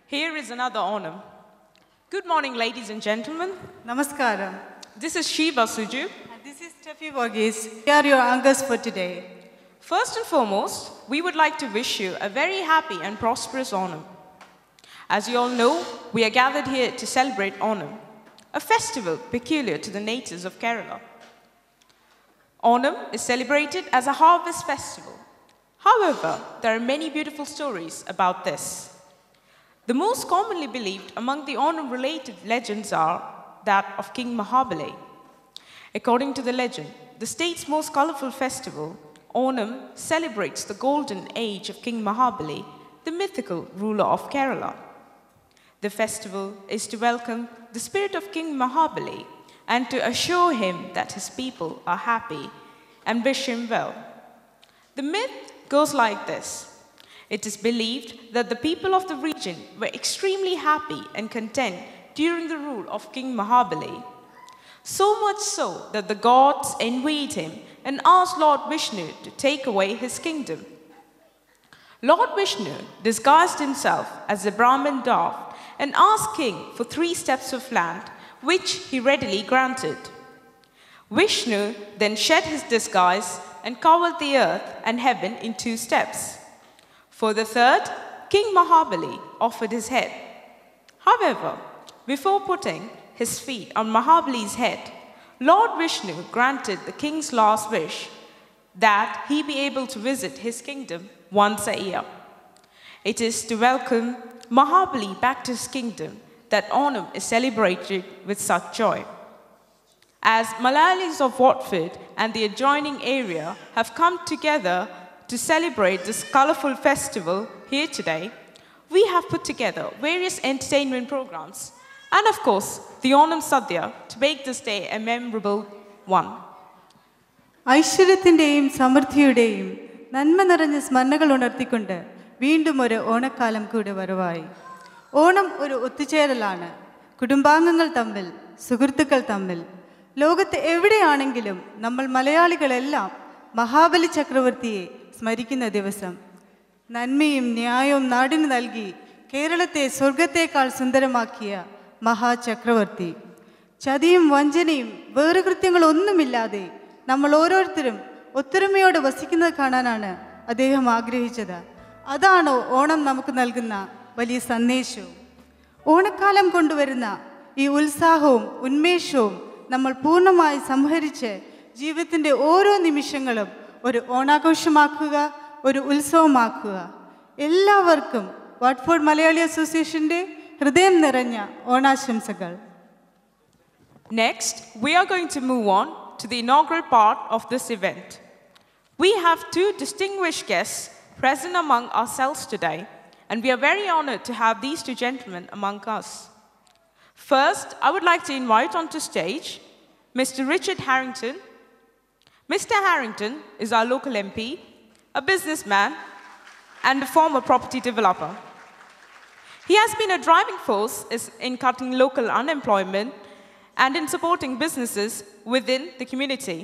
Here is another Onam. Good morning, ladies and gentlemen. Namaskaram. This is Shiva Suju. And this is Steffi Vorgis. We are your anchors for today. First and foremost, we would like to wish you a very happy and prosperous Onam. As you all know, we are gathered here to celebrate Onam, a festival peculiar to the natives of Kerala. Onam is celebrated as a harvest festival. However, there are many beautiful stories about this. The most commonly believed among the Onam-related legends are that of King Mahabali. According to the legend, the state's most colorful festival, Onam, celebrates the golden age of King Mahabali, the mythical ruler of Kerala. The festival is to welcome the spirit of King Mahabali and to assure him that his people are happy and wish him well. The myth goes like this. It is believed that the people of the region were extremely happy and content during the rule of King Mahabali. So much so that the gods envied him and asked Lord Vishnu to take away his kingdom. Lord Vishnu disguised himself as a Brahmin dove and asked King for 3 steps of land, which he readily granted. Vishnu then shed his disguise and covered the earth and heaven in 2 steps. For the 3rd, King Mahabali offered his head. However, before putting his feet on Mahabali's head, Lord Vishnu granted the king's last wish, that he be able to visit his kingdom once a year. It is to welcome Mahabali back to his kingdom that Onam is celebrated with such joy. As Malayalees of Watford and the adjoining area have come together to celebrate this colorful festival here today, we have put together various entertainment programs and, of course, the Onam Sadhya to make this day a memorable one. ഐശ്വര്യത്തിന്റെയും സമൃദ്ധിയുടെയും നന്മ നിറഞ്ഞ സ്മരണകൾ ഉണർത്തിക്കൊണ്ട് വീണ്ടും ഒരു ഓണക്കാലം കൂടെ വരവായി. ഓണം ഒരു ഒത്തുചേരലാണ്. കുടുംബാംഗങ്ങൾ തമ്മിൽ, സുഹൃത്തുക്കൾ തമ്മിൽ. ലോകത്ത് എവിടെയാണെങ്കിലും നമ്മൾ മലയാളികളെല്ലാം മഹാബലി ചക്രവർത്തിയെ സ്മരിക്കുന്ന ദിവസം. നന്മയും ന്യായവും നാടിന് നൽകി കേരളത്തെ സ്വർഗത്തേക്കാൾ സുന്ദരമാക്കിയ മഹാചക്രവർത്തി. ചതിയും വഞ്ചനയും വേറുകൃത്യങ്ങളൊന്നുമില്ലാതെ നമ്മൾ ഓരോരുത്തരും ഒത്തൊരുമയോടെ വസിക്കുന്നത് കാണാനാണ് അദ്ദേഹം ആഗ്രഹിച്ചത്. അതാണോ ഓണം നമുക്ക് നൽകുന്ന വലിയ സന്ദേശവും? ഓണക്കാലം കൊണ്ടുവരുന്ന ഈ ഉത്സാഹവും ഉന്മേഷവും നമ്മൾ പൂർണ്ണമായി സംഹരിച്ച് ജീവിതത്തിൻ്റെ ഓരോ നിമിഷങ്ങളും ഒരു ഓണാഘോഷമാക്കുക, ഒരു ഉത്സവമാക്കുക. എല്ലാവർക്കും വാട്ട്ഫോർഡ് മലയാളി അസോസിയേഷൻ്റെ ഹൃദയം നിറഞ്ഞ ഓണാശംസകൾ. Next, we are going to move on to the inaugural part of this event. We have 2 distinguished guests present among ourselves today, and we are very honored to have these 2 gentlemen among us. First, I would like to invite onto stage Mr. Richard Harrington. Mr. Harrington is our local MP, a businessman, and a former property developer. He has been a driving force in cutting local unemployment and in supporting businesses within the community.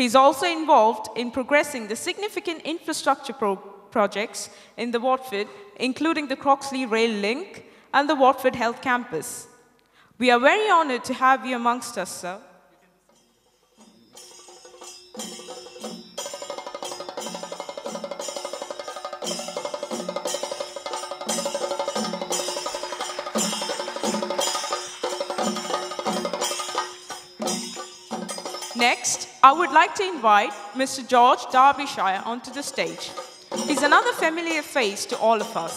He is also involved in progressing the significant infrastructure projects in the Watford, including the Croxley Rail Link and the Watford Health Campus. We are very honored to have you amongst us, sir. Next, I would like to invite Mr. George Derbyshire onto the stage. He's another familiar face to all of us.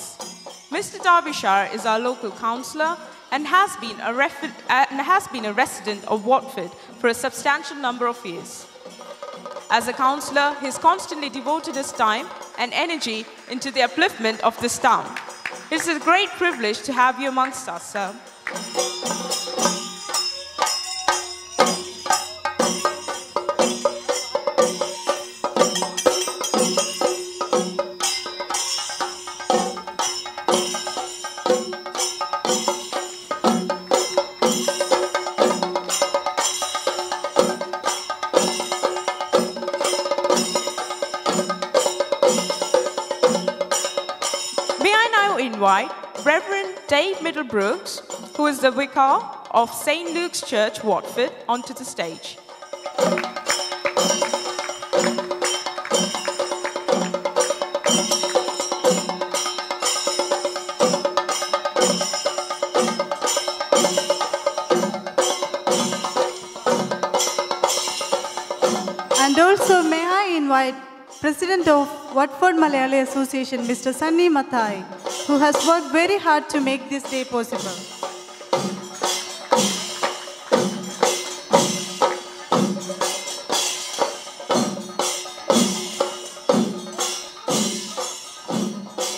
Mr. Derbyshire is our local councillor and has been a resident of Watford for a substantial number of years. As a councillor, he has constantly devoted his time and energy into the upliftment of this town. It is a great privilege to have you amongst us, sir. Invite Reverend Dave Middlebrooks, who is the vicar of St. Luke's Church, Watford, onto the stage. And also, may I invite President of Watford Malayalee Association, Mr. Sunny Mathai, who has worked very hard to make this day possible.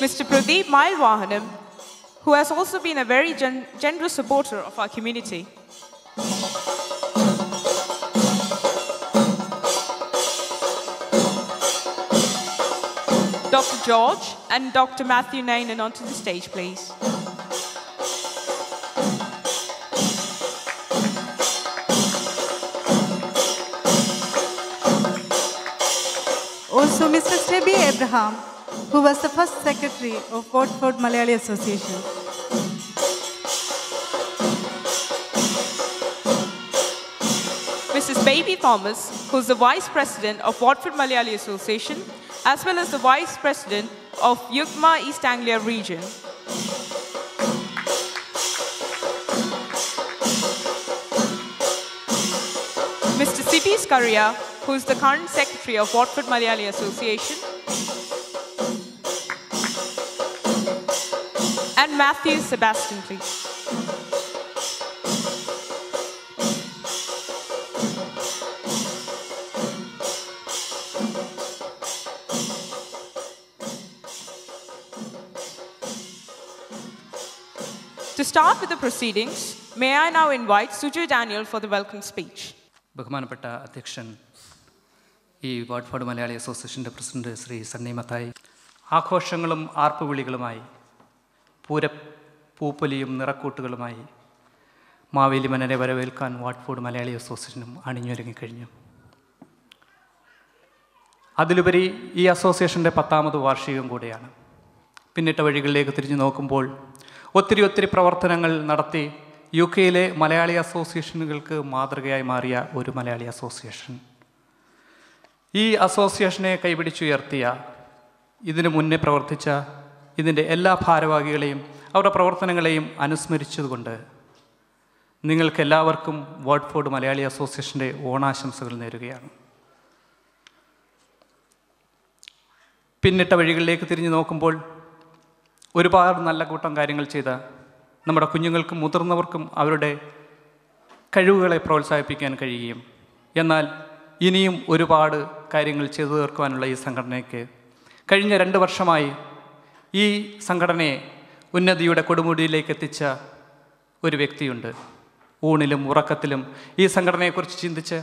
Mr. Pradeep Mailvahanam, who has also been a very generous supporter of our community. Dr. George and Dr. Matthew Nainan onto the stage, please. Also, Mr. Stebby Abraham, who was the first secretary of Watford Malayalee Association. Mrs. Baby Thomas, who is the Vice President of Watford Malayalee Association, as well as the Vice President of Yukma East Anglia region. Mr. Sibi Skaria, who is the current Secretary of Watford Malayalee Association. And Matthew Sebastian, please. To start with the proceedings, may I now invite Sujay Daniel for the welcome speech. ബഹുമാനപ്പെട്ട അധ്യക്ഷൻ, ഈ Watford Malayali അസോസിയേഷൻ്റെ president Shri Sunny Mathai, ആഘോഷങ്ങളും ആർപ്പുവിളികളുമായി പൂപ്പൊലിയും നിറക്കൂട്ടുകളുമായി മാവേലി മനരെ വരവേൽക്കാൻ Watford Malayali അസോസിയേഷനും അണിഞ്ഞൊരുങ്ങിക്കഴിഞ്ഞു. അതിലുപരി ഈ അസോസിയേഷൻ്റെ 10ാമത് വാർഷികം കൂടെയാണ്. പിന്നിട്ട വഴികളിലേക്ക് തിരിഞ്ഞു നോക്കുമ്പോൾ ഒത്തിരി പ്രവർത്തനങ്ങൾ നടത്തി UK-യിലെ മലയാളി അസോസിയേഷനുകൾക്ക് മാതൃകയായി മാറിയ ഒരു മലയാളി അസോസിയേഷൻ. ഈ അസോസിയേഷനെ കൈപിടിച്ചുയർത്തിയ, ഇതിനു മുന്നേ പ്രവർത്തിച്ച ഇതിൻ്റെ എല്ലാ ഭാരവാഹികളെയും അവരുടെ പ്രവർത്തനങ്ങളെയും അനുസ്മരിച്ചതുകൊണ്ട് നിങ്ങൾക്കെല്ലാവർക്കും വാട്ട്ഫോർഡ് മലയാളി അസോസിയേഷൻ്റെ ഓണാശംസകൾ നേരുകയാണ്. പിന്നിട്ട വഴികളിലേക്ക് തിരിഞ്ഞു നോക്കുമ്പോൾ ഒരുപാട് നല്ല കൂട്ടം കാര്യങ്ങൾ ചെയ്ത നമ്മുടെ കുഞ്ഞുങ്ങൾക്കും മുതിർന്നവർക്കും അവരുടെ കഴിവുകളെ പ്രോത്സാഹിപ്പിക്കാൻ കഴിയുകയും, എന്നാൽ ഇനിയും ഒരുപാട് കാര്യങ്ങൾ ചെയ്തു തീർക്കുവാനുള്ള ഈ സംഘടനയ്ക്ക് കഴിഞ്ഞ 2 വർഷമായി ഈ സംഘടനയെ ഉന്നതിയുടെ കൊടുമുടിയിലേക്ക് എത്തിച്ച ഒരു വ്യക്തിയുണ്ട്. ഊണിലും ഉറക്കത്തിലും ഈ സംഘടനയെക്കുറിച്ച് ചിന്തിച്ച്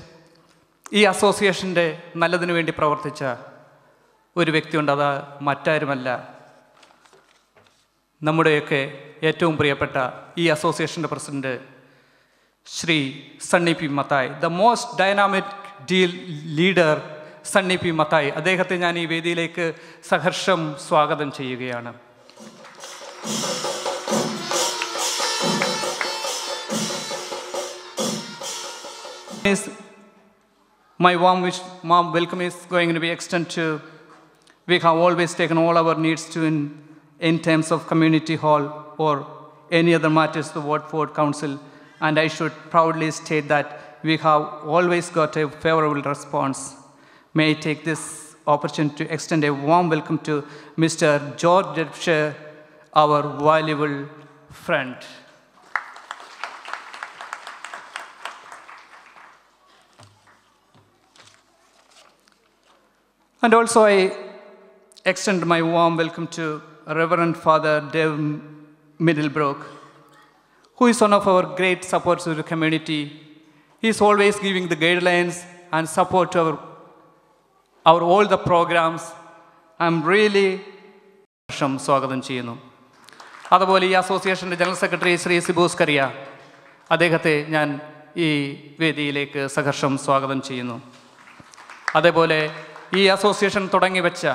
ഈ അസോസിയേഷൻ്റെ നല്ലതിനു വേണ്ടി പ്രവർത്തിച്ച ഒരു വ്യക്തിയുണ്ട്. അത് മറ്റാരുമല്ല, നമ്മുടെയൊക്കെ ഏറ്റവും പ്രിയപ്പെട്ട ഈ അസോസിയേഷൻ്റെ president Shri Sunny P Mathai, the most dynamic leader Sunny P Mathai. അദ്ദേഹത്തെ ഞാൻ ഈ വേദിയിലേക്ക് സഹർഷം സ്വാഗതം ചെയ്യുകയാണ്. My warm welcome is going to be extended to, we have always taken all our needs to in terms of community hall or any other matters to the Watford Council, and I should proudly state that we have always got a favorable response. May I take this opportunity to extend a warm welcome to Mr. George Derbyshire, our valuable friend. And also I extend my warm welcome to Reverend Father Dave Middlebrook, who is one of our great supports of the community. He is always giving the guidelines and support to our all the programs. I'm really സ്വാഗതം ചെയ്യുന്നു. അതുപോലെ ഈ അസോസിയേഷൻ്റെ general secretary Shri Sibu Scaria, അദ്ദേഹത്തെ ഞാൻ ഈ വേദിയിലേക്ക് സഹർഷം സ്വാഗതം ചെയ്യുന്നു. അതേപോലെ ഈ അസോസിയേഷൻ തുടങ്ങി വെച്ച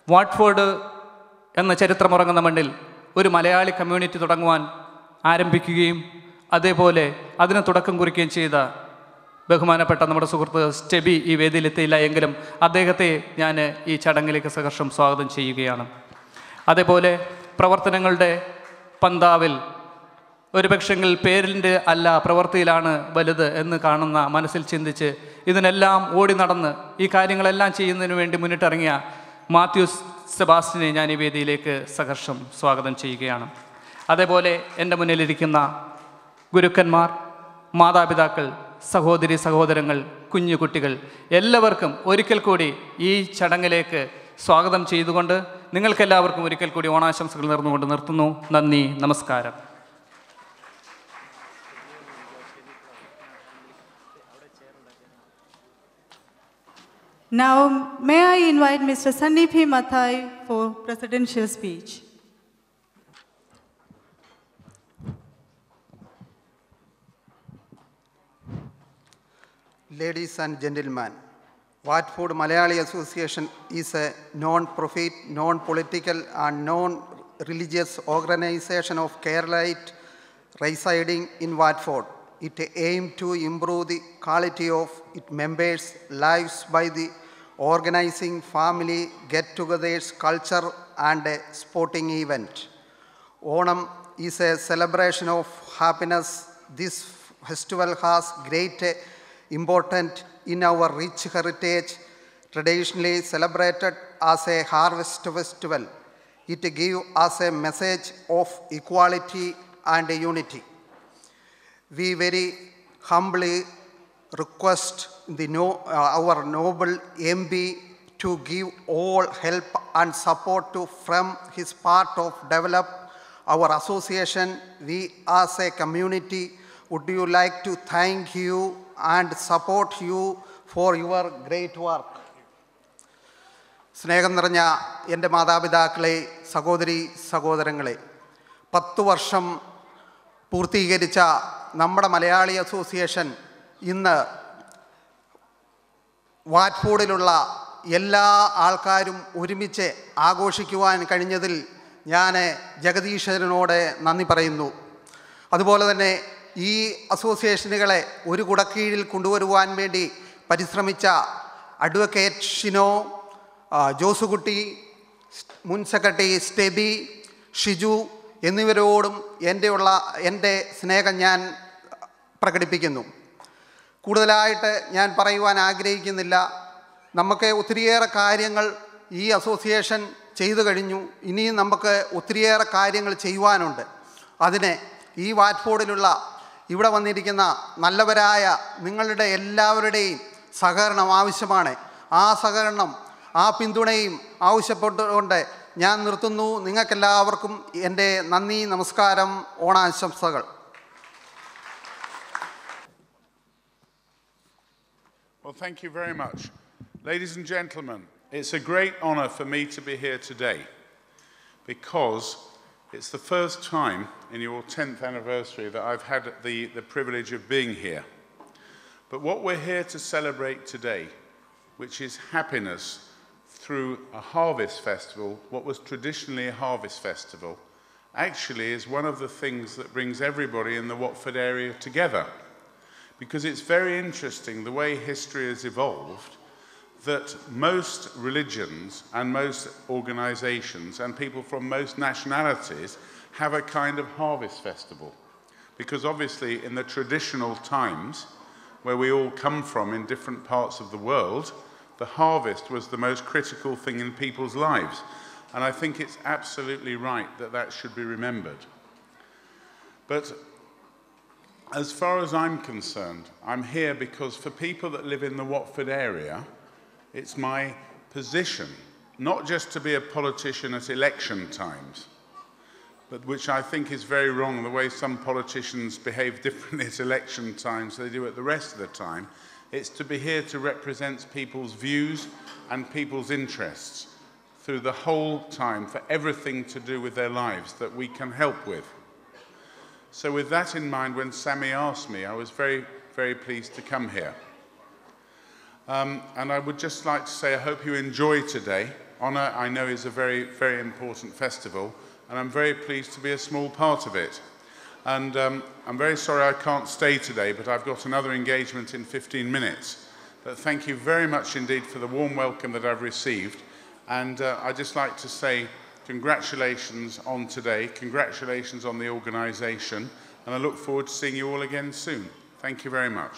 വാട്ട്ഫോർഡ് എന്ന ചരിത്രമുറങ്ങുന്ന മണ്ണിൽ ഒരു മലയാളി കമ്മ്യൂണിറ്റി തുടങ്ങുവാൻ ആരംഭിക്കുകയും അതേപോലെ അതിന് തുടക്കം കുറിക്കുകയും ചെയ്ത ബഹുമാനപ്പെട്ട നമ്മുടെ സുഹൃത്ത് സ്റ്റെബി ഈ വേദിയിലെത്തിയില്ല എങ്കിലും അദ്ദേഹത്തെ ഞാൻ ഈ ചടങ്ങിലേക്ക് സഹർഷം സ്വാഗതം ചെയ്യുകയാണ്. അതേപോലെ പ്രവർത്തനങ്ങളുടെ പന്താവിൽ ഒരുപക്ഷെങ്കിൽ പേരിൻ്റെ അല്ല പ്രവൃത്തിയിലാണ് വലുത് എന്ന് കാണുന്ന മനസ്സിൽ ചിന്തിച്ച് ഇതിനെല്ലാം ഓടി നടന്ന് ഈ കാര്യങ്ങളെല്ലാം ചെയ്യുന്നതിന് വേണ്ടി മുന്നിട്ടിറങ്ങിയ മാത്യൂസ് സെബാസ്റ്റിനെ ഞാൻ ഈ വേദിയിലേക്ക് സഹർഷം സ്വാഗതം ചെയ്യുകയാണ്. അതേപോലെ എൻ്റെ മുന്നിലിരിക്കുന്ന ഗുരുക്കന്മാർ, മാതാപിതാക്കൾ, സഹോദരി സഹോദരങ്ങൾ, കുഞ്ഞു കുട്ടികൾ എല്ലാവർക്കും ഒരിക്കൽ കൂടി ഈ ചടങ്ങിലേക്ക് സ്വാഗതം ചെയ്തുകൊണ്ട് നിങ്ങൾക്കെല്ലാവർക്കും ഒരിക്കൽ കൂടി ഓണാശംസകൾ നേർന്നുകൊണ്ട് നിർത്തുന്നു. നന്ദി, നമസ്കാരം. Now, may I invite Mr. Sunny P. Mathai for presidential speech. Ladies and gentlemen, Watford Malayalee Association is a non-profit, non-political and non-religious organization of Keralite residing in Watford. It aims to improve the quality of its members' lives by the organizing family get-togethers, culture and a sporting event. Onam is a celebration of happiness. This festival has great importance in our rich heritage, traditionally celebrated as a harvest festival. It gives us a message of equality and unity. We very humbly request our noble MB to give all help and support from his part of develop our association. We as a community would you like to thank you and support you for your great work. സ്നേഹം നിറഞ്ഞ എൻ്റെ മാതാപിതാക്കളെ, സഹോദരി സഹോദരങ്ങളെ, 10 വർഷം പൂർത്തീകരിച്ച നമ്മുടെ Malayali association ഇന്ന് വാറ്റ്ഫോർഡിലുള്ള എല്ലാ ആൾക്കാരും ഒരുമിച്ച് ആഘോഷിക്കുവാൻ കഴിഞ്ഞതിൽ ഞാൻ ജഗദീശ്വരനോട് നന്ദി പറയുന്നു. അതുപോലെ തന്നെ ഈ അസോസിയേഷനുകളെ ഒരു കുടക്കീഴിൽ കൊണ്ടുവരുവാൻ വേണ്ടി പരിശ്രമിച്ച അഡ്വക്കേറ്റ് ഷിനോ, ജോസുകുട്ടി, മുൻ സെക്രട്ടറി സ്റ്റെബി, ഷിജു എന്നിവരോടും എൻ്റെ സ്നേഹം ഞാൻ പ്രകടിപ്പിക്കുന്നു. കൂടുതലായിട്ട് ഞാൻ പറയുവാൻ ആഗ്രഹിക്കുന്നില്ല. നമുക്ക് ഒത്തിരിയേറെ കാര്യങ്ങൾ ഈ അസോസിയേഷൻ ചെയ്തു കഴിഞ്ഞു. ഇനിയും നമുക്ക് ഒത്തിരിയേറെ കാര്യങ്ങൾ ചെയ്യുവാനുണ്ട്. അതിന് ഈ വാറ്റ്ഫോർഡിലുള്ള ഇവിടെ വന്നിരിക്കുന്ന നല്ലവരായ നിങ്ങളുടെ എല്ലാവരുടെയും സഹകരണം ആവശ്യമാണ്. ആ സഹകരണം, ആ പിന്തുണയും ആവശ്യപ്പെട്ടുകൊണ്ട് ഞാൻ നിർത്തുന്നു. നിങ്ങൾക്കെല്ലാവർക്കും എൻ്റെ നന്ദി, നമസ്കാരം, ഓണാശംസകൾ. Well, thank you very much. Ladies and gentlemen, it's a great honor for me to be here today because it's the first time in your 10th anniversary that I've had the privilege of being here. But what we're here to celebrate today, which is happiness through a harvest festival, what was traditionally a harvest festival, actually is one of the things that brings everybody in the Watford area together. Because it's very interesting the way history has evolved, that most religions and most organizations and people from most nationalities have a kind of harvest festival. Because obviously in the traditional times, where we all come from in different parts of the world, the harvest was the most critical thing in people's lives. And I think it's absolutely right that that should be remembered. But as far as I'm concerned, I'm here because for people that live in the Watford area, it's my position, not just to be a politician at election times, but which I think is very wrong, the way some politicians behave differently at election times than they do at the rest of the time. It's to be here to represent people's views and people's interests through the whole time for everything to do with their lives that we can help with. So with that in mind, when Sammy asked me, I was very, very pleased to come here. And I would just like to say I hope you enjoy today. Honor, I know, is a very, very important festival, and I'm very pleased to be a small part of it. And I'm very sorry I can't stay today, but I've got another engagement in 15 minutes. But thank you very much indeed for the warm welcome that I've received. And I'd just like to say congratulations on today, congratulations on the organisation, and I look forward to seeing you all again soon. Thank you very much.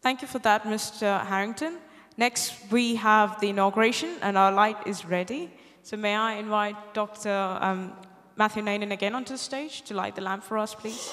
Thank you for that, Mr. Harrington. Next, we have the inauguration, and our light is ready. So may I invite Dr. Matthew Nainen again onto the stage to light the lamp for us, please.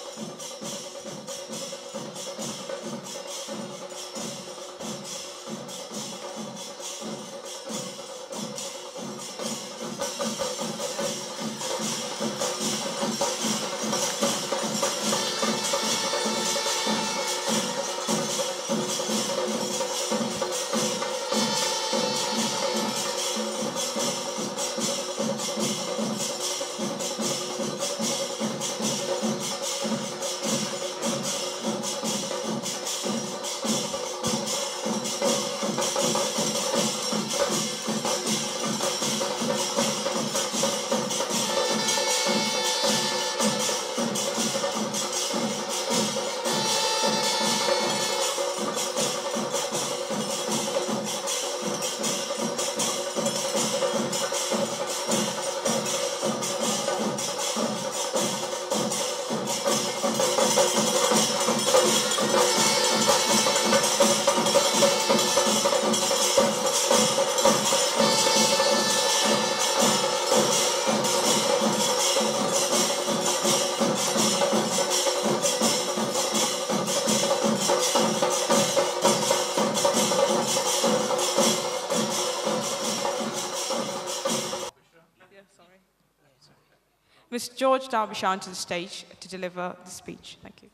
Mr. George Derbyshire onto the stage to deliver the speech. Thank you.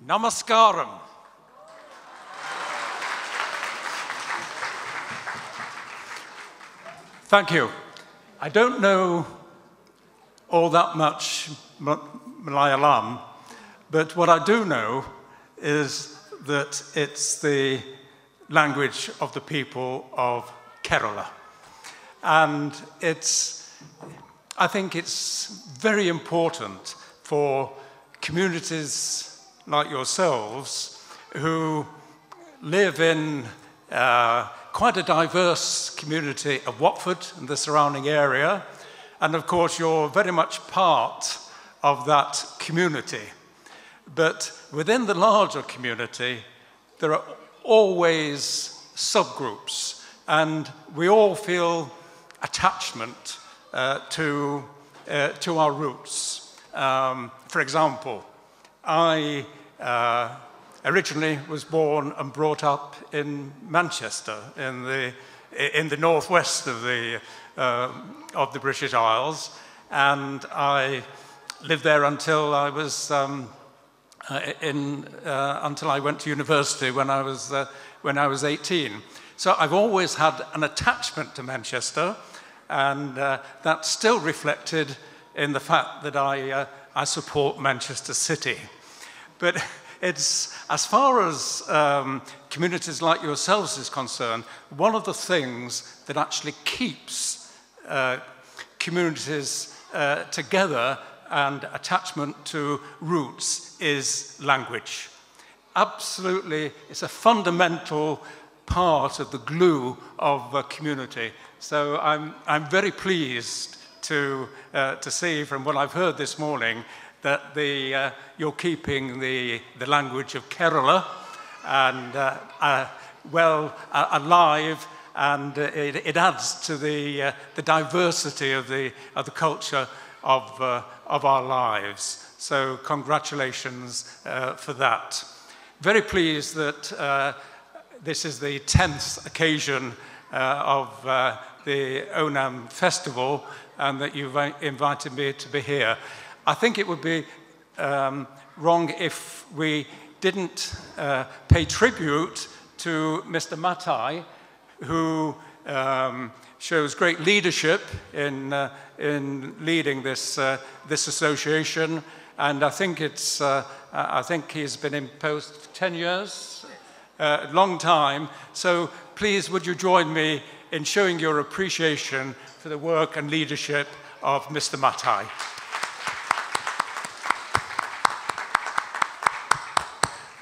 Namaskaram. Thank you. I don't know all that much Malayalam, but what I do know is that it's the language of the people of Kerala. And I think it's very important for communities like yourselves who live in quite a diverse community of Watford and the surrounding area. And of course, you're very much part of that community. But within the larger community, there are always subgroups, and we all feel attachment to our roots. For example, I originally was born and brought up in Manchester, in the northwest of the British Isles, and I lived there until I was until I went to university when I was 18. So I've always had an attachment to Manchester, and that's still reflected in the fact that I support Manchester City. But it's, as far as communities like yourselves is concerned, one of the things that actually keeps communities together and attachment to roots is language. Absolutely, it's a fundamental part of the glue of a community. So I'm very pleased to see from what I've heard this morning that you're keeping the language of Kerala and alive, and it adds to the diversity of the culture of our lives. So congratulations for that. Very pleased that this is the 10th occasion of the Onam festival, and that you've invited me to be here. I think it would be wrong if we didn't pay tribute to Mr. Matai, who shows great leadership in leading this association, and I think he's been in post 10 years, long time. So please, would you join me in showing your appreciation for the work and leadership of Mr. Matai.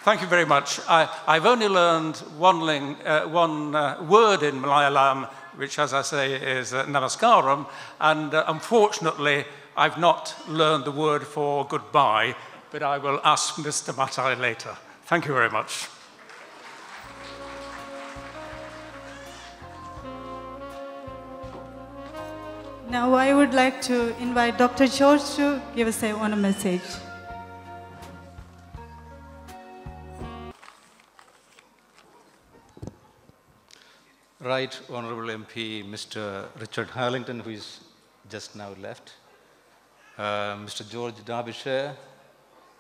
Thank you very much. I've only learned one word in Malayalam, which, as I say, is namaskaram, and unfortunately, I've not learned the word for goodbye, but I will ask Mr. Matai later. Thank you very much. Now I would like to invite Dr. George to give us a Onam message. Right Honourable MP Mr. Richard Harlington, who is just now left, Mr. George Derbyshire,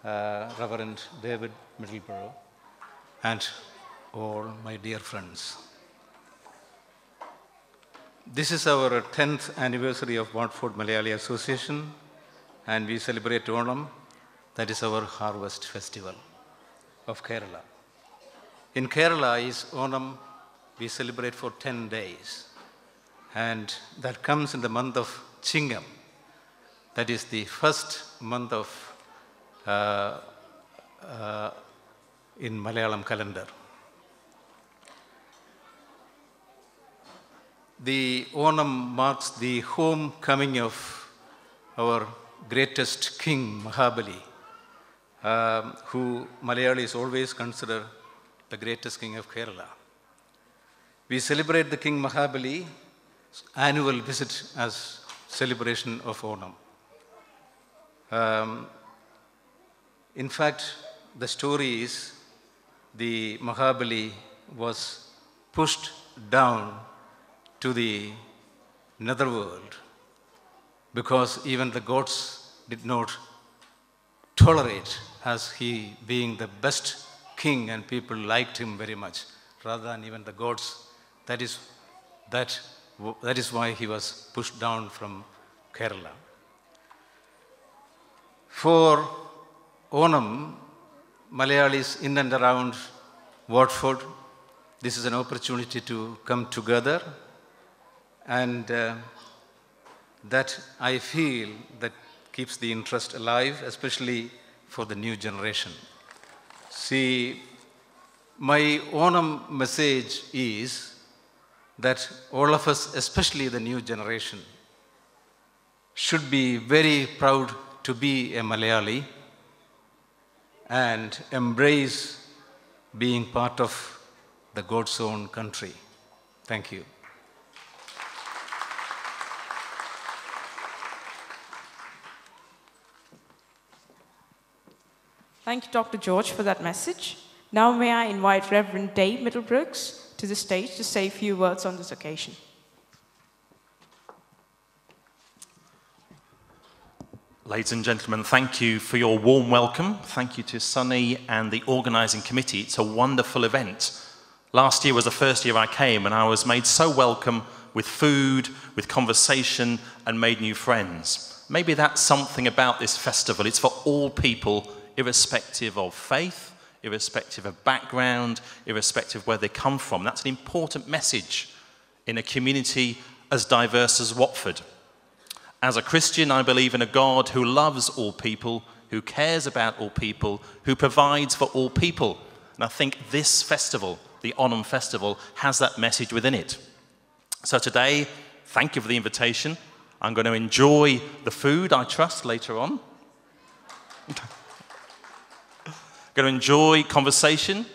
Reverend David Middleborough, and all my dear friends. This is our 10th anniversary of Watford Malayalee Association, and we celebrate Onam, that is our harvest festival of Kerala. In Kerala is Onam, we celebrate for 10 days, and that comes in the month of Chingam. That is the first month of in Malayalam calendar. The Onam marks the homecoming of our greatest king, Mahabali, who Malayalis always consider the greatest king of Kerala. We celebrate the King Mahabali's annual visit as celebration of Onam. In fact, the story is the Mahabali was pushed down to the netherworld because even the gods did not tolerate as he being the best king and people liked him very much rather than even the gods. That is why he was pushed down from Kerala. For Onam, Malayalis in and around Watford, this is an opportunity to come together, and that I feel that keeps the interest alive, especially for the new generation. See, my Onam message is that all of us, especially the new generation, should be very proud to be a Malayali and embrace being part of the God's own country. Thank you. Thank you, Dr. George, for that message. Now may I invite Reverend Dave Middlebrooks to the stage to say a few words on this occasion. Ladies and gentlemen, thank you for your warm welcome. Thank you to Sunny and the organising committee. It's a wonderful event. Last year was the first year I came, and I was made so welcome with food, with conversation, and made new friends. Maybe that's something about this festival. It's for all people, irrespective of faith, irrespective of background, irrespective of where they come from. That's an important message in a community as diverse as Watford. As a Christian, I believe in a God who loves all people, who cares about all people, who provides for all people. And I think this festival, the Onam Festival, has that message within it. So today, thank you for the invitation. I'm going to enjoy the food, I trust, later on. Going to enjoy conversation,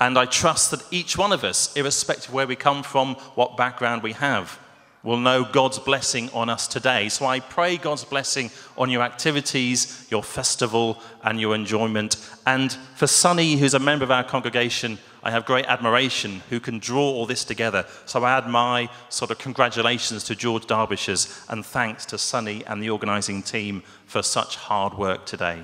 and I trust that each one of us, irrespective of where we come from, what background we have, will know God's blessing on us today. So I pray God's blessing on your activities, your festival, and your enjoyment. And for Sunny, who's a member of our congregation, I have great admiration who can draw all this together. So I add my sort of congratulations to George Derbyshire's and thanks to Sunny and the organising team for such hard work today.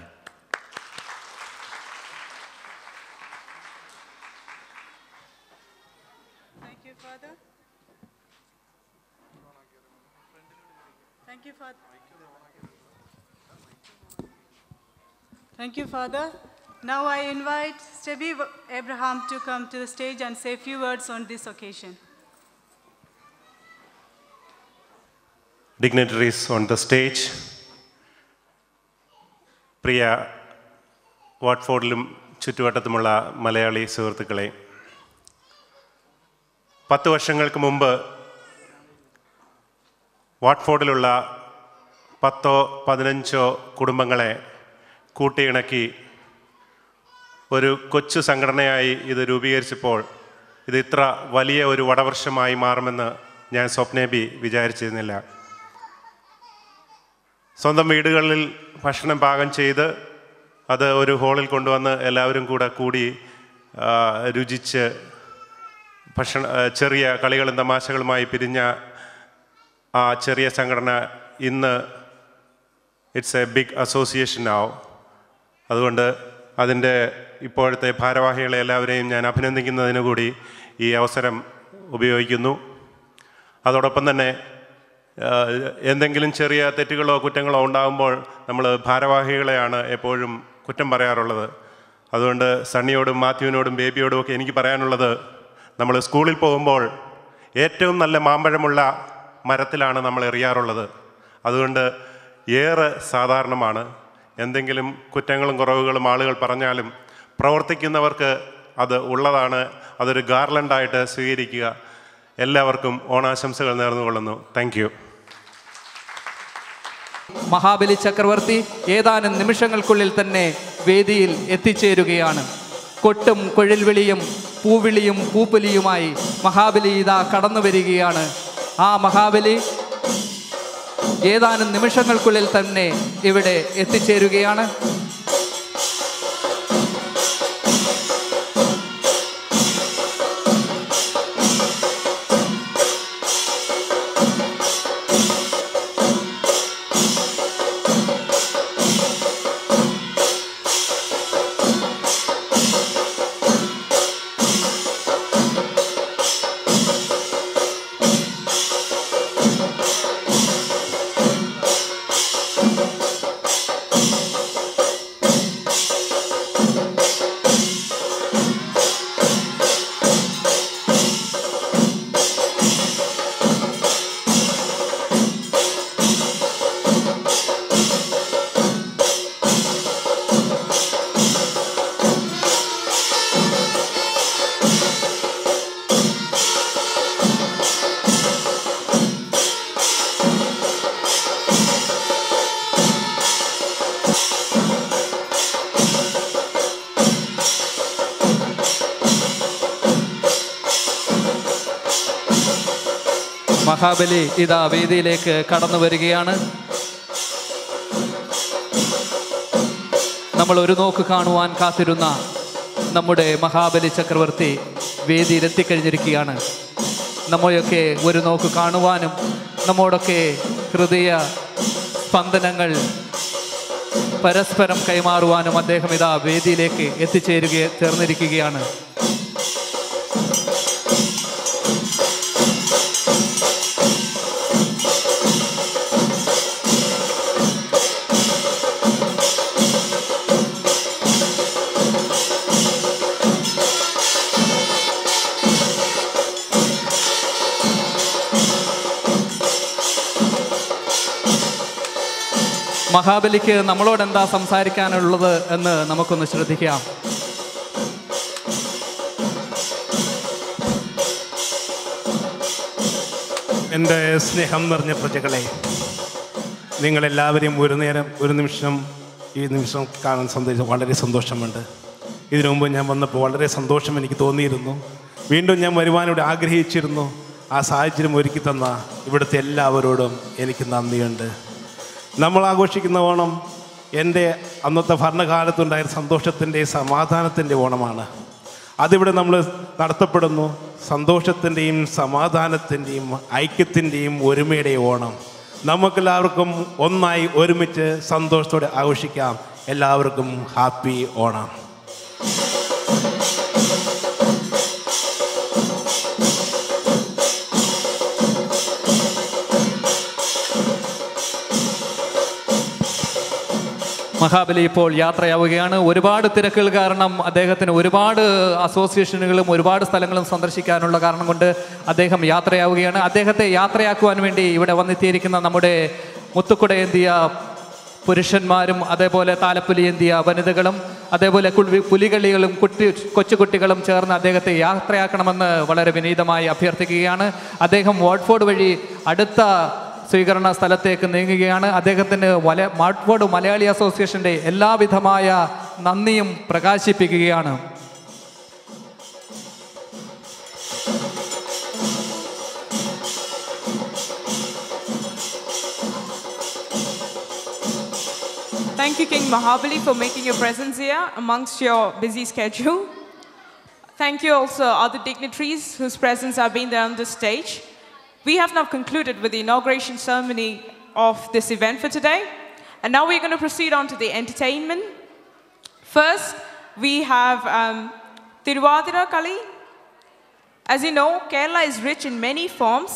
Thank you, Father. Now I invite Stevie Abraham to come to the stage and say a few words on this occasion. Dignitaries on the stage, പ്രിയ വാട്ട്ഫോർഡിലും ചുറ്റുവട്ടത്തുമുള്ള മലയാളി സുഹൃത്തുക്കളെ, 10 വർഷങ്ങൾക്ക് മുമ്പ് വാട്ട്ഫോർഡിലുള്ള 10-15 കുടുംബങ്ങളെ കൂട്ടിയിണക്കി ഒരു കൊച്ചു സംഘടനയായി ഇത് രൂപീകരിച്ചപ്പോൾ ഇത് ഇത്ര വലിയ ഒരു വടവർഷമായി മാറുമെന്ന് ഞാൻ സ്വപ്നേബി വിചാരിച്ചിരുന്നില്ല. സ്വന്തം വീടുകളിൽ ഭക്ഷണം പാകം ചെയ്ത് അത് ഒരു ഹോളിൽ കൊണ്ടുവന്ന് എല്ലാവരും കൂടി രുചിച്ച് ചെറിയ കളികളും തമാശകളുമായി പിരിഞ്ഞ ആ ചെറിയ സംഘടന ഇന്ന് ഇറ്റ്സ് എ ബിഗ് അസോസിയേഷൻ ആവും. അതുകൊണ്ട് അതിൻ്റെ ഇപ്പോഴത്തെ ഭാരവാഹികളെ എല്ലാവരെയും ഞാൻ അഭിനന്ദിക്കുന്നതിന് കൂടി ഈ അവസരം ഉപയോഗിക്കുന്നു. അതോടൊപ്പം തന്നെ എന്തെങ്കിലും ചെറിയ തെറ്റുകളോ കുറ്റങ്ങളോ ഉണ്ടാകുമ്പോൾ നമ്മൾ ഭാരവാഹികളെയാണ് എപ്പോഴും കുറ്റം പറയാറുള്ളത്. അതുകൊണ്ട് സണ്ണിയോടും മാത്യുവിനോടും ബേബിയോടും ഒക്കെ എനിക്ക് പറയാനുള്ളത്, നമ്മൾ സ്കൂളിൽ പോകുമ്പോൾ ഏറ്റവും നല്ല മാമ്പഴമുള്ള മരത്തിലാണ് നമ്മൾ എറിയാറുള്ളത്. അതുകൊണ്ട് ഏറെ സാധാരണമാണ്. എന്തെങ്കിലും കുറ്റങ്ങളും കുറവുകളും ആളുകൾ പറഞ്ഞാലും പ്രവർത്തിക്കുന്നവർക്ക് അത് ഉള്ളതാണ്. അതൊരു ഗാർലൻഡായിട്ട് സ്വീകരിക്കുക. എല്ലാവർക്കും ഓണാശംസകൾ നേർന്നുകൊള്ളുന്നു. Thank you. മഹാബലി ചക്രവർത്തി ഏതാനും നിമിഷങ്ങൾക്കുള്ളിൽ തന്നെ വേദിയിൽ എത്തിച്ചേരുകയാണ്. കൊട്ടും കൊഴിൽവിളിയും പൂവിളിയും പൂപ്പലിയുമായി മഹാബലി ഇതാ കടന്നു വരികയാണ്. ആ മഹാബലി ഏതാനും നിമിഷങ്ങൾക്കുള്ളിൽ തന്നെ ഇവിടെ എത്തിച്ചേരുകയാണ്. മഹാബലി ഇതാ വേദിയിലേക്ക് കടന്നു വരികയാണ്. നമ്മൾ ഒരു നോക്ക് കാണുവാൻ കാത്തിരുന്ന നമ്മുടെ മഹാബലി ചക്രവർത്തി വേദിയിലെത്തിക്കഴിഞ്ഞിരിക്കുകയാണ്. നമ്മളെയൊക്കെ ഒരു നോക്ക് കാണുവാനും നമ്മോടൊക്കെ ഹൃദയ സ്പന്ദനങ്ങൾ പരസ്പരം കൈമാറുവാനും അദ്ദേഹം ഇതാ വേദിയിലേക്ക് ചേർന്നിരിക്കുകയാണ്. മഹാബലിക്ക് നമ്മളോട് എന്താ സംസാരിക്കാനുള്ളത് എന്ന് നമുക്കൊന്ന് ശ്രദ്ധിക്കാം. എൻ്റെ സ്നേഹം നിറഞ്ഞ പ്രജകളെ, നിങ്ങളെല്ലാവരെയും ഒരു നിമിഷം ഈ നിമിഷം കാണാൻ വളരെ സന്തോഷമുണ്ട്. ഇതിനു മുമ്പ് ഞാൻ വന്നപ്പോൾ വളരെ സന്തോഷം എനിക്ക് തോന്നിയിരുന്നു. വീണ്ടും ഞാൻ വരുവാനിവിടെ ആഗ്രഹിച്ചിരുന്നു. ആ സാഹചര്യം ഒരുക്കി തന്ന ഇവിടുത്തെ എല്ലാവരോടും എനിക്ക് നന്ദിയുണ്ട്. നമ്മൾ ആഘോഷിക്കുന്ന ഓണം എൻ്റെ അന്നത്തെ ഭരണകാലത്തുണ്ടായ സന്തോഷത്തിൻ്റെ സമാധാനത്തിൻ്റെ ഓണമാണ്. അതിവിടെ നമ്മൾ നടത്തപ്പെടുന്നു. സന്തോഷത്തിൻ്റെയും സമാധാനത്തിൻ്റെയും ഐക്യത്തിൻ്റെയും ഒരുമയുടെയും ഓണം. നമുക്കെല്ലാവർക്കും ഒന്നായി ഒരുമിച്ച് സന്തോഷത്തോടെ ആഘോഷിക്കാം. എല്ലാവർക്കും ഹാപ്പി ഓണം. മഹാബലി ഇപ്പോൾ യാത്രയാവുകയാണ്. ഒരുപാട് തിരക്കുകൾ കാരണം അദ്ദേഹത്തിന് ഒരുപാട് അസോസിയേഷനുകളും ഒരുപാട് സ്ഥലങ്ങളും സന്ദർശിക്കാനുള്ള കാരണം കൊണ്ട് അദ്ദേഹം യാത്രയാവുകയാണ്. അദ്ദേഹത്തെ യാത്രയാക്കുവാൻ വേണ്ടി ഇവിടെ വന്നെത്തിയിരിക്കുന്ന നമ്മുടെ മുത്തുക്കുടയേന്തിയ പുരുഷന്മാരും അതേപോലെ താലപ്പൊലിയേന്തിയ വനിതകളും അതേപോലെ പുലികളികളും കൊച്ചുകുട്ടികളും ചേർന്ന് അദ്ദേഹത്തെ യാത്രയാക്കണമെന്ന് വളരെ വിനീതമായി അഭ്യർത്ഥിക്കുകയാണ്. അദ്ദേഹം വാട്ട്ഫോർഡ് വഴി അടുത്ത സ്വീകരണ സ്ഥലത്തേക്ക് നീങ്ങുകയാണ്. അദ്ദേഹത്തിന് വാട്ട്ഫോർഡ് മലയാളി അസോസിയേഷൻ്റെ എല്ലാവിധമായ നന്ദിയും പ്രകാശിപ്പിക്കുകയാണ്. Thank you, King Mahabali, for making your presence here amongst your busy schedule. Thank you also other dignitaries whose presence have been there on the stage. We have now concluded with the inauguration ceremony of this event for today. And now we're going to proceed on to the entertainment. First, we have Tiruvadira Kali. As you know, Kerala is rich in many forms.